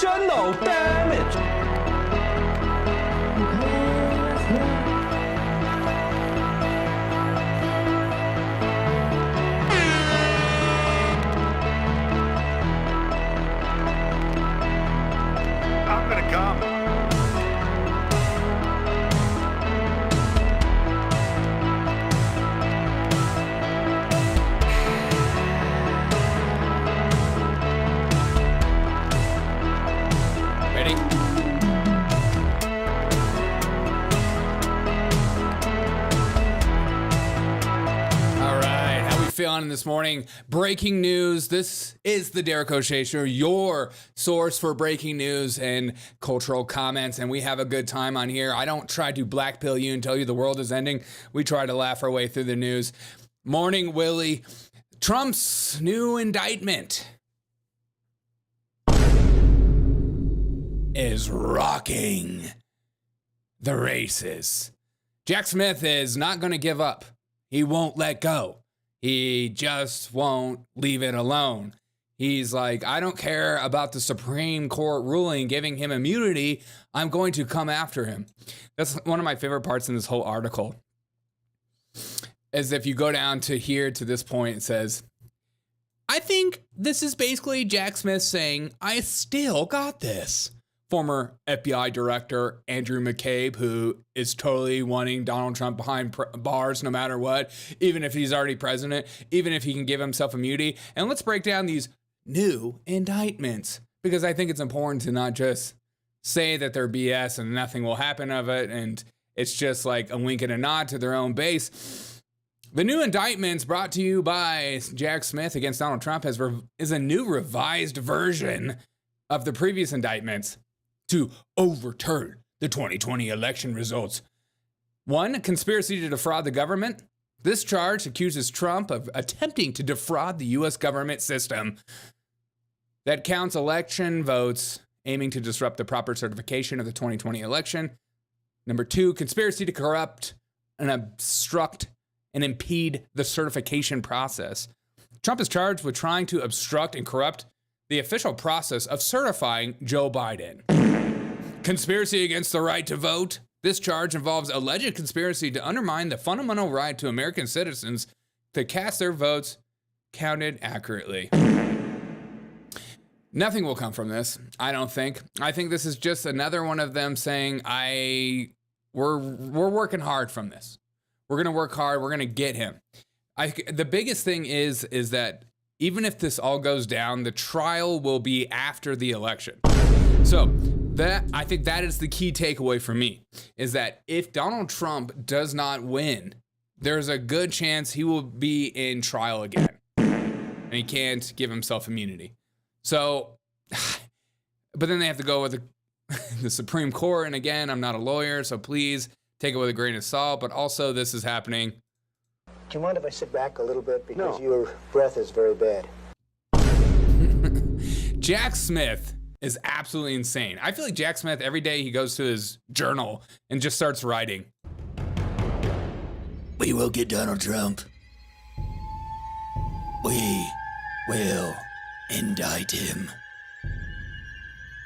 Emotional damage. I'm gonna come. Ready? All right, how we feeling this morning? Breaking news. This is the Derek O'Shea Show, your source for breaking news and cultural comments, and we have a good time on here. I don't try to black pill you and tell you the world is ending. We try to laugh our way through the news. Morning, Willie. Trump's new indictment is rocking the races. Jack Smith is not going to give up. He won't let go. He just won't leave it alone. He's like, I don't care about the Supreme Court ruling giving him immunity. I'm going to come after him. That's one of my favorite parts in this whole article. As if you go down to here to this point, it says, I think this is basically Jack Smith saying, I still got this. Former FBI Director Andrew McCabe, who is totally wanting Donald Trump behind bars no matter what, even if he's already president, even if he can give himself immunity. And let's break down these new indictments, because I think it's important to not just say that they're BS and nothing will happen of it, and it's just like a wink and a nod to their own base. The new indictments brought to you by Jack Smith against Donald Trump is a new revised version of the previous indictments to overturn the 2020 election results. 1, conspiracy to defraud the government. This charge accuses Trump of attempting to defraud the U.S. government system that counts election votes, aiming to disrupt the proper certification of the 2020 election. Number 2, conspiracy to corrupt and obstruct and impede the certification process. Trump is charged with trying to obstruct and corrupt the official process of certifying Joe Biden. Conspiracy against the right to vote. This charge involves alleged conspiracy to undermine the fundamental right to American citizens to cast their votes counted accurately. Nothing will come from this, I don't think. I think this is just another one of them saying, we're working hard from this. We're going to work hard. We're going to get him. The biggest thing is that even if this all goes down, the trial will be after the election. So I think that is the key takeaway for me, is that if Donald Trump does not win, there's a good chance he will be in trial again and he can't give himself immunity. So, but then they have to go with the Supreme Court. And again, I'm not a lawyer, so please take it with a grain of salt. But also this is happening. Do you mind if I sit back a little bit? Because your breath is very bad. Jack Smith is absolutely insane. I feel like Jack Smith, every day he goes to his journal and just starts writing. We will get Donald Trump. We will indict him.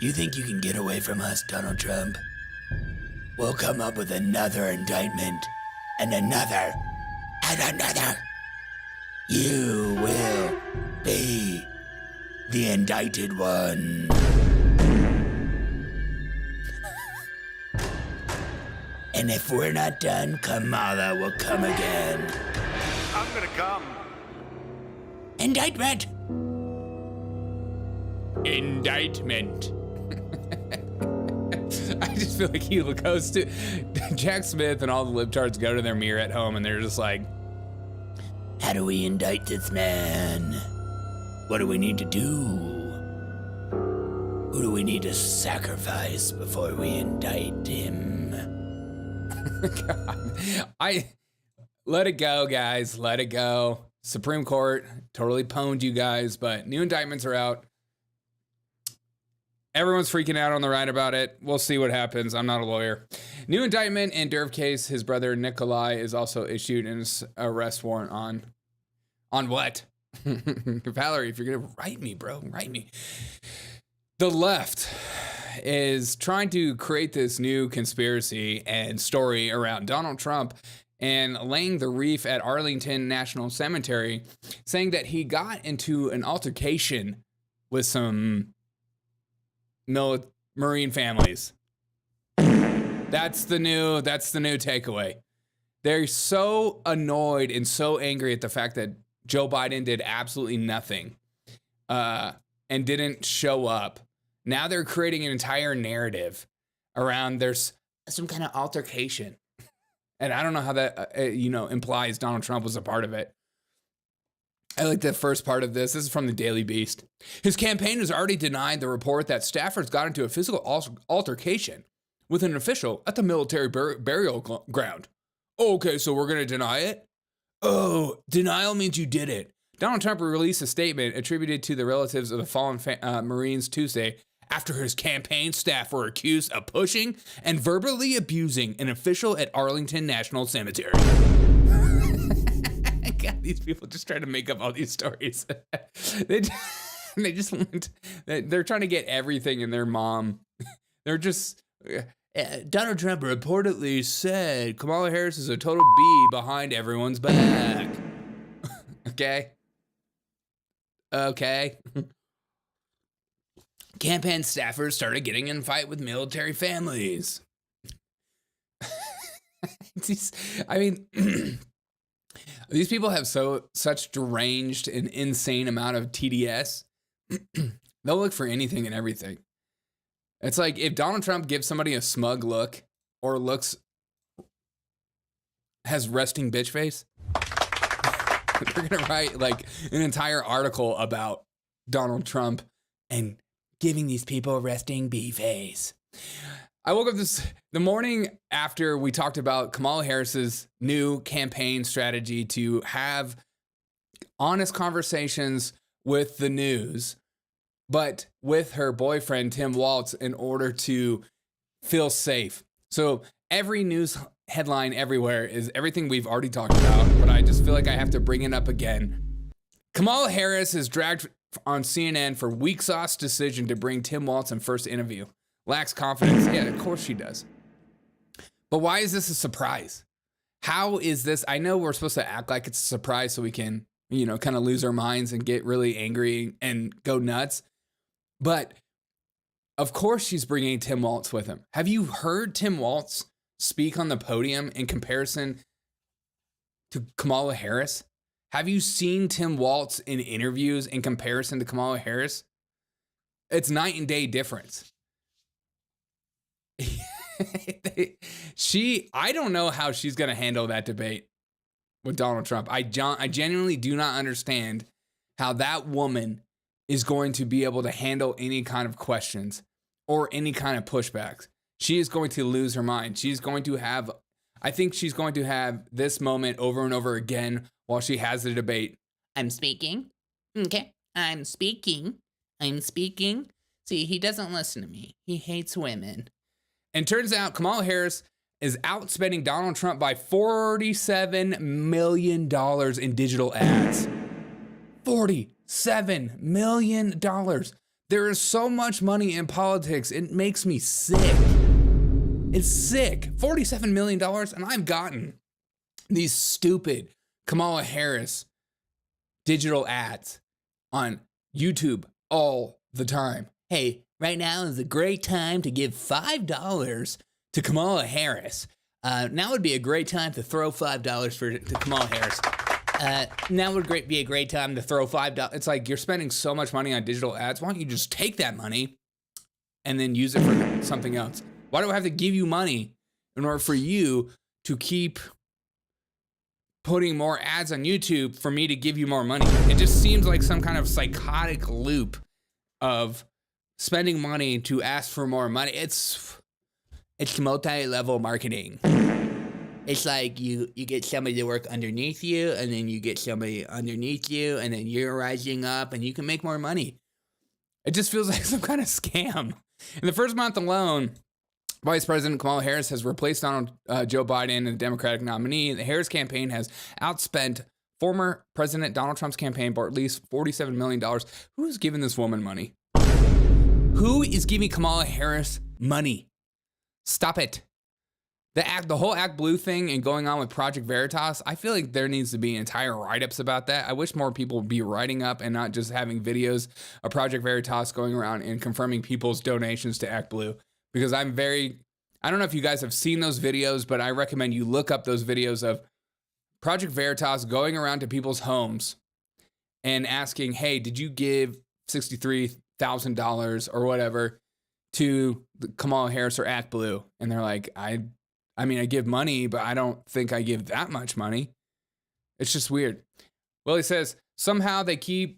You think you can get away from us, Donald Trump? We'll come up with another indictment and another and another. You will be the indicted one. And if we're not done, Kamala will come again. I'm gonna come. Indictment. Indictment. I just feel like he goes to Jack Smith and all the libtards go to their mirror at home and they're just like, how do we indict this man? What do we need to do? Who do we need to sacrifice before we indict him? God, let it go, guys. Let it go. Supreme Court totally pwned you guys, but new indictments are out. Everyone's freaking out on the right about it. We'll see what happens. I'm not a lawyer. New indictment in Derv case. His brother Nikolai is also issued an arrest warrant on what? Valerie, if you're gonna write me, bro, write me. The left is trying to create this new conspiracy and story around Donald Trump and laying the reef at Arlington National Cemetery, saying that he got into an altercation with some Marine families. That's the new takeaway. They're so annoyed and so angry at the fact that Joe Biden did absolutely nothing and didn't show up. Now they're creating an entire narrative around there's some kind of altercation. And I don't know how that, implies Donald Trump was a part of it. I like the first part of this. This is from the Daily Beast. His campaign has already denied the report that staffers got into a physical altercation with an official at the military burial ground. Okay, so we're going to deny it? Oh, denial means you did it. Donald Trump released a statement attributed to the relatives of the fallen Marines Tuesday after his campaign staff were accused of pushing and verbally abusing an official at Arlington National Cemetery. God, these people just try to make up all these stories. They're trying to get everything in their mom. They're just... Donald Trump reportedly said Kamala Harris is a total bee behind everyone's back. Okay. Campaign staffers started getting in a fight with military families. These people have such deranged and insane amount of TDS. They'll look for anything and everything. It's like if Donald Trump gives somebody a smug look or has resting bitch face, they're going to write like an entire article about Donald Trump and giving these people a resting bee face. I woke up the morning after we talked about Kamala Harris's new campaign strategy to have honest conversations with the news, but with her boyfriend, Tim Walz, in order to feel safe. So every news headline everywhere is everything we've already talked about, but I just feel like I have to bring it up again. Kamala Harris is dragged on CNN for weak sauce decision to bring Tim Walz in first interview. Lacks confidence. Yeah, of course she does. But why is this a surprise? How is this? I know we're supposed to act like it's a surprise so we can, kind of lose our minds and get really angry and go nuts. But of course she's bringing Tim Walz with him. Have you heard Tim Walz speak on the podium in comparison to Kamala Harris? Have you seen Tim Walz in interviews in comparison to Kamala Harris? It's night and day difference. I don't know how she's going to handle that debate with Donald Trump. I genuinely do not understand how that woman is going to be able to handle any kind of questions or any kind of pushbacks. She is going to lose her mind. I think she's going to have this moment over and over again while she has the debate. I'm speaking. Okay. I'm speaking. See, he doesn't listen to me. He hates women. And turns out Kamala Harris is outspending Donald Trump by $47 million in digital ads. $47 million. There is so much money in politics. It makes me sick. It's sick. $47 million. And I've gotten these stupid Kamala Harris digital ads on YouTube all the time. Hey, right now is a great time to give $5 to Kamala Harris. Now would be a great time to throw $5 to Kamala Harris. Now would be a great time to throw $5. It's like you're spending so much money on digital ads. Why don't you just take that money and then use it for something else? Why do I have to give you money in order for you to keep putting more ads on YouTube for me to give you more money? It just seems like some kind of psychotic loop of spending money to ask for more money. It's multi-level marketing. It's like you get somebody to work underneath you, and then you get somebody underneath you, and then you're rising up, and you can make more money. It just feels like some kind of scam. In the first month alone, Vice President Kamala Harris has replaced Joe Biden, the Democratic nominee. The Harris campaign has outspent former President Donald Trump's campaign by at least $47 million. Who's giving this woman money? Who is giving Kamala Harris money? Stop it. The whole Act Blue thing and going on with Project Veritas, I feel like there needs to be entire write-ups about that. I wish more people would be writing up and not just having videos of Project Veritas going around and confirming people's donations to Act Blue. Because I don't know if you guys have seen those videos, but I recommend you look up those videos of Project Veritas going around to people's homes and asking, hey, did you give $63,000 or whatever to Kamala Harris or Act Blue? And they're like, I mean, I give money, but I don't think I give that much money. It's just weird. Well, he says somehow they keep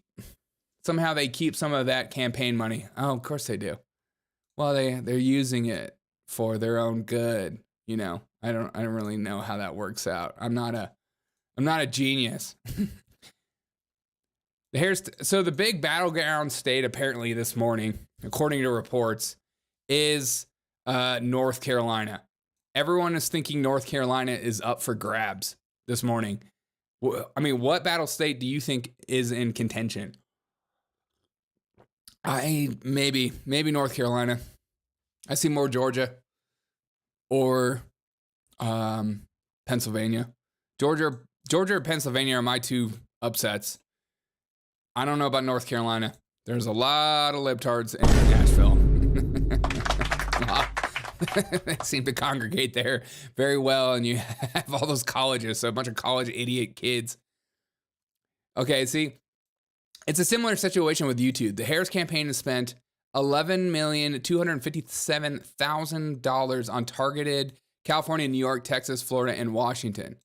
some of that campaign money. Oh, of course they do. Well, they're using it for their own good. You know, I don't really know how that works out. I'm not a genius. So the big battleground state apparently this morning, according to reports, is North Carolina. Everyone is thinking North Carolina is up for grabs this morning. I mean, what battle state do you think is in contention? Maybe North Carolina. I see more Georgia or Pennsylvania. Georgia or Pennsylvania are my two upsets. I don't know about North Carolina. There's a lot of libtards in Nashville. They seem to congregate there very well, and you have all those colleges, so a bunch of college idiot kids. Okay, see, it's a similar situation with YouTube. The Harris campaign has spent $11,257,000 on targeted California, New York, Texas, Florida, and Washington.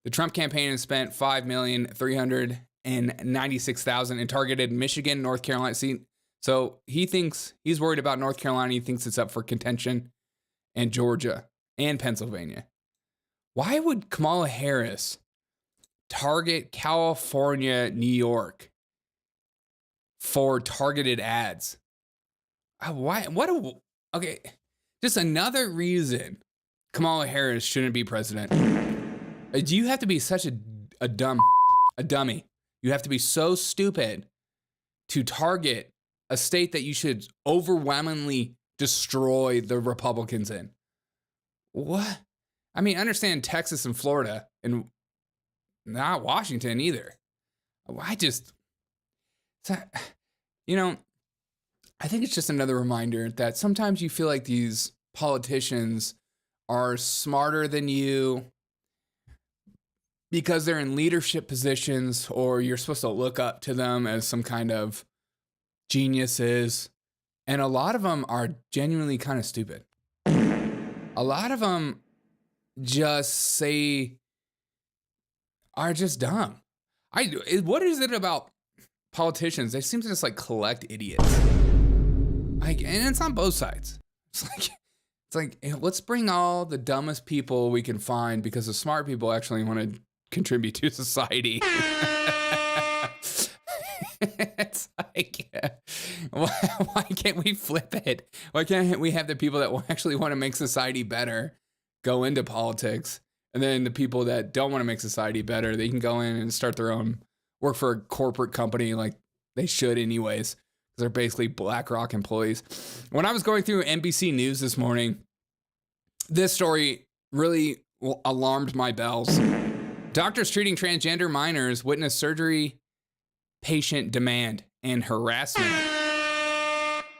The Trump campaign has spent $5,396,000 and targeted Michigan, North Carolina. See, so he's worried about North Carolina. He thinks it's up for contention, and Georgia and Pennsylvania. Why would Kamala Harris target California, New York for targeted ads? Why? Okay, just another reason Kamala Harris shouldn't be president. Do you have to be such a dummy? You have to be so stupid to target a state that you should overwhelmingly destroy the Republicans in. What? I mean, I understand Texas and Florida, and not Washington either. I think it's just another reminder that sometimes you feel like these politicians are smarter than you because they're in leadership positions, or you're supposed to look up to them as some kind of geniuses. And a lot of them are genuinely kind of stupid. A lot of them are just dumb. What is it about politicians? They seem to just like collect idiots. And it's on both sides. It's like, let's bring all the dumbest people we can find because the smart people actually want to contribute to society. It's like, why can't we flip it? Why can't we have the people that actually want to make society better go into politics, and then the people that don't want to make society better, they can go in and start their own, work for a corporate company like they should anyways, because they're basically BlackRock employees. When I was going through NBC News this morning, this story really alarmed my bells. Doctors treating transgender minors witness surgery patient demand and harassment.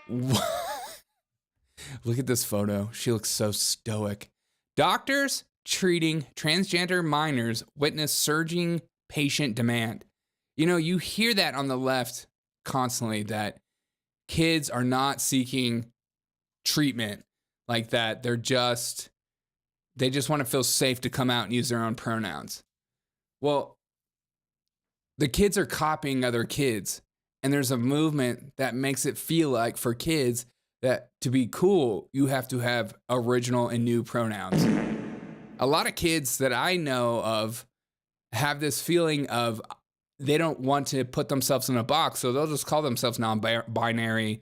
Look at this photo. She looks so stoic. Doctors treating transgender minors witness surging patient demand. You know, you hear that on the left constantly, that kids are not seeking treatment like that. They just want to feel safe to come out and use their own pronouns. Well, the kids are copying other kids, and there's a movement that makes it feel like for kids that to be cool, you have to have original and new pronouns. A lot of kids that I know of have this feeling of they don't want to put themselves in a box, so they'll just call themselves non-binary,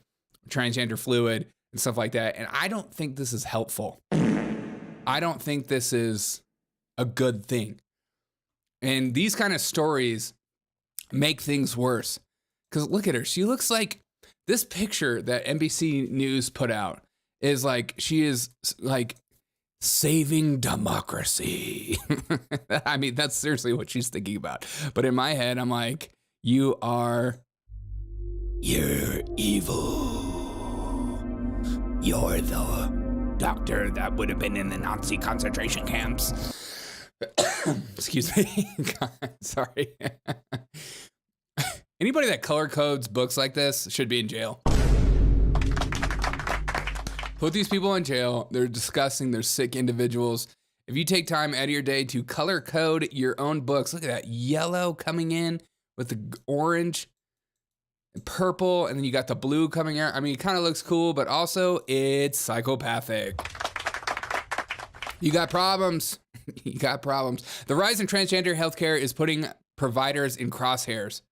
transgender fluid, and stuff like that. And I don't think this is helpful. I don't think this is a good thing. And these kind of stories make things worse. Because look at her. She looks like This picture that NBC News put out is like, she is like saving democracy. I mean, that's seriously what she's thinking about. But in my head, I'm like, you're evil. You're the doctor that would have been in the Nazi concentration camps. Excuse me. God, sorry. Anybody that color codes books like this should be in jail. Put these people in jail. They're disgusting. They're sick individuals. If you take time out of your day to color code your own books, look at that yellow coming in with the orange and purple, and then you got the blue coming out. I mean, it kind of looks cool, but also it's psychopathic. You got problems. You got problems. The rise in transgender healthcare is putting providers in crosshairs.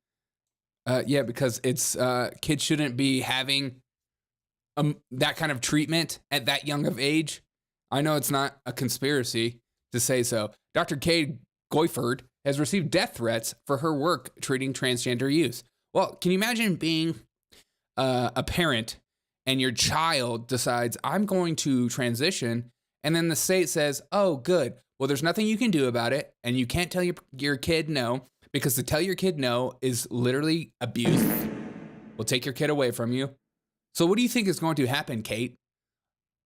Yeah, because it's kids shouldn't be having that kind of treatment at that young of age. I know it's not a conspiracy to say so. Dr. Kay Goiford has received death threats for her work treating transgender youth. Well, can you imagine being a parent and your child decides, I'm going to transition, and then the state says, oh, good. Well, there's nothing you can do about it, and you can't tell your kid no, because to tell your kid no is literally abuse. We'll take your kid away from you. So what do you think is going to happen, Kate?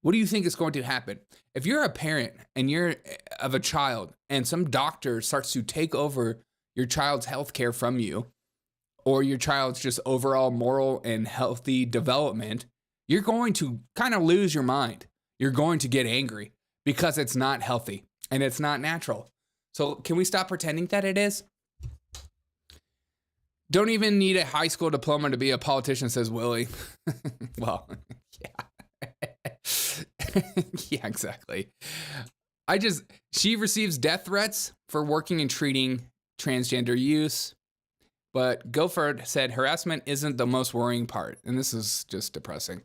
What do you think is going to happen? If you're a parent and you're of a child and some doctor starts to take over your child's health care from you, or your child's just overall moral and healthy development, you're going to kind of lose your mind. You're going to get angry because it's not healthy and it's not natural. So can we stop pretending that it is? Don't even need a high school diploma to be a politician, says Willie. Well, yeah. Yeah, exactly. She receives death threats for working and treating transgender youth. But Goffard said harassment isn't the most worrying part. And this is just depressing.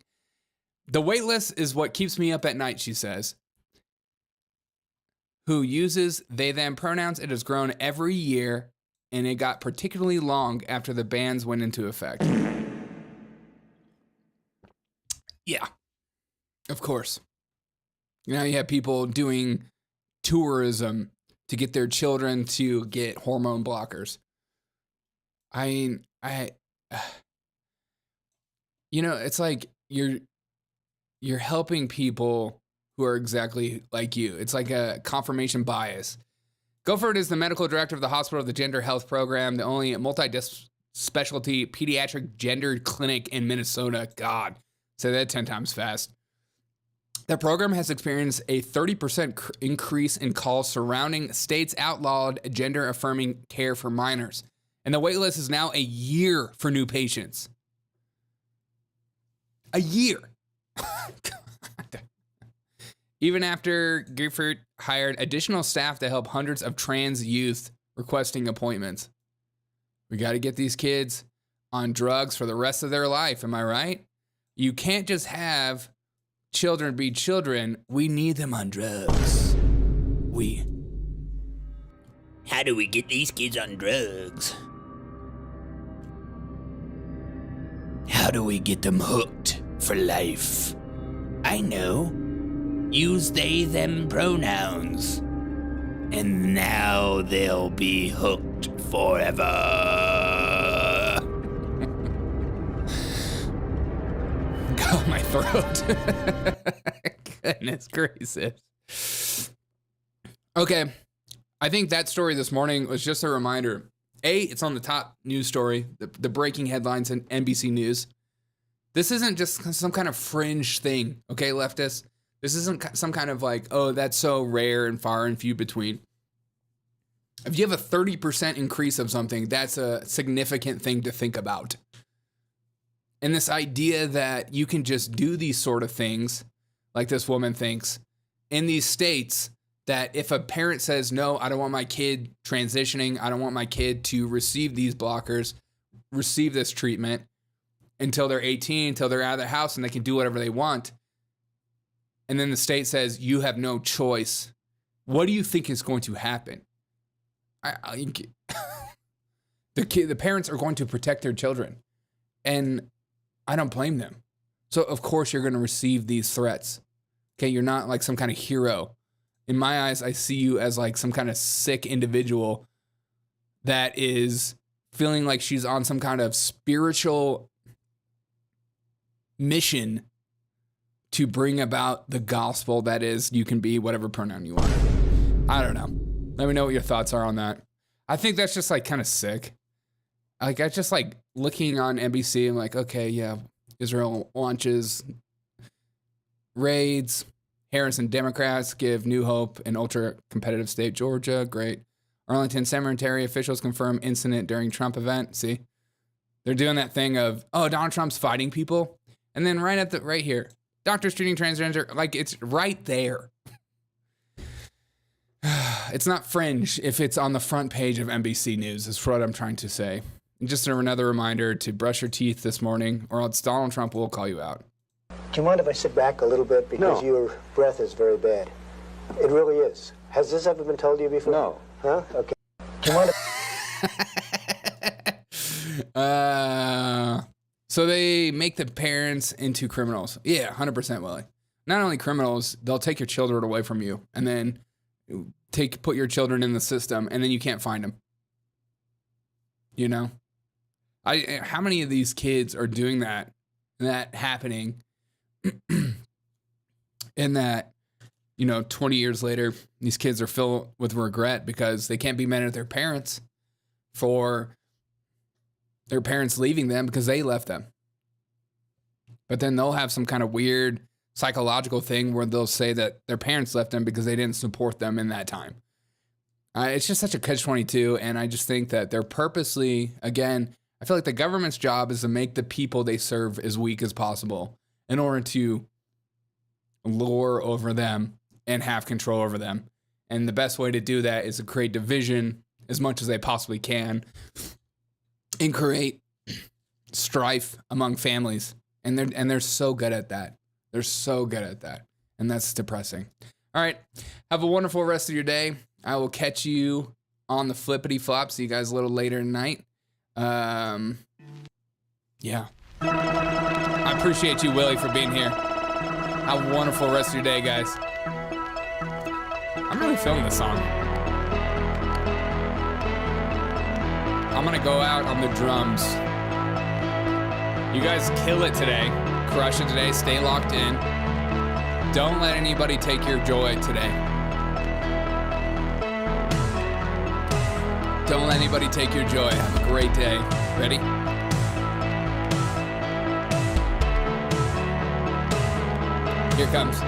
The wait list is what keeps me up at night, she says. Who uses they, them pronouns. It has grown every year, and it got particularly long after the bans went into effect. Yeah, of course. Now you have people doing tourism to get their children to get hormone blockers. I mean, it's like you're helping people who are exactly like you. It's like a confirmation bias. Gofford is the medical director of the hospital of the Gender Health Program, the only multi-specialty pediatric gender clinic in Minnesota. God, say that 10 times fast. The program has experienced a 30% increase in calls surrounding states' outlawed gender-affirming care for minors. And the wait list is now a year for new patients. A year. God. Even after Gifford hired additional staff to help hundreds of trans youth requesting appointments. We got to get these kids on drugs for the rest of their life. Am I right? You can't just have children be children. We need them on drugs. How do we get these kids on drugs? How do we get them hooked for life? I know. Use they, them pronouns. And now they'll be hooked forever. Got my throat. Goodness gracious. Okay. I think that story this morning was just a reminder. It's on the top news story, the breaking headlines in NBC News. This isn't just some kind of fringe thing, okay, leftists? This isn't some kind of like, oh, that's so rare and far and few between. If you have a 30% increase of something, that's a significant thing to think about. And this idea that you can just do these sort of things, like this woman thinks, in these states, that if a parent says, no, I don't want my kid transitioning, I don't want my kid to receive these blockers, receive this treatment until they're 18, until they're out of the house and they can do whatever they want. And then the state says, you have no choice. What do you think is going to happen? The parents are going to protect their children. And I don't blame them. So of course you're going to receive these threats. Okay, you're not like some kind of hero. In my eyes, I see you as like some kind of sick individual that is feeling like she's on some kind of spiritual mission to bring about the gospel that is you can be whatever pronoun you want. I don't know. Let me know what your thoughts are on that. I think that's just like kind of sick. Like I just like looking on NBC and like, okay, yeah, Israel launches raids. Harris and Democrats give new hope in ultra-competitive state Georgia. Great. Arlington Cemetery officials confirm incident during Trump event. See? They're doing that thing of, oh, Donald Trump's fighting people. And then right here, doctors treating transgender, like it's right there. It's not fringe if it's on the front page of NBC News, is what I'm trying to say. And just another reminder to brush your teeth this morning, or else Donald Trump will call you out. Do you mind if I sit back a little bit? Because your breath is very bad. It really is. Has this ever been told to you before? No. Huh? Okay. Do you mind if... So they make the parents into criminals. Yeah, 100% Willie. Not only criminals, they'll take your children away from you and then put your children in the system and then you can't find them. You know? How many of these kids are doing that happening? And that, 20 years later, these kids are filled with regret because they can't be mad at their parents for their parents leaving them because they left them. But then they'll have some kind of weird psychological thing where they'll say that their parents left them because they didn't support them in that time. It's just such a catch-22, and I just think that they're purposely, again, I feel like the government's job is to make the people they serve as weak as possible in order to lure over them and have control over them. And the best way to do that is to create division as much as they possibly can and create strife among families. And they're so good at that. They're so good at that. And that's depressing. All right. Have a wonderful rest of your day. I will catch you on the flippity flop. See you guys a little later tonight. Yeah. I appreciate you, Willie, for being here. Have a wonderful rest of your day, guys. I'm really feeling this song. I'm going to go out on the drums. You guys kill it today. Crush it today. Stay locked in. Don't let anybody take your joy today. Don't let anybody take your joy. Have a great day. Ready? Here it comes.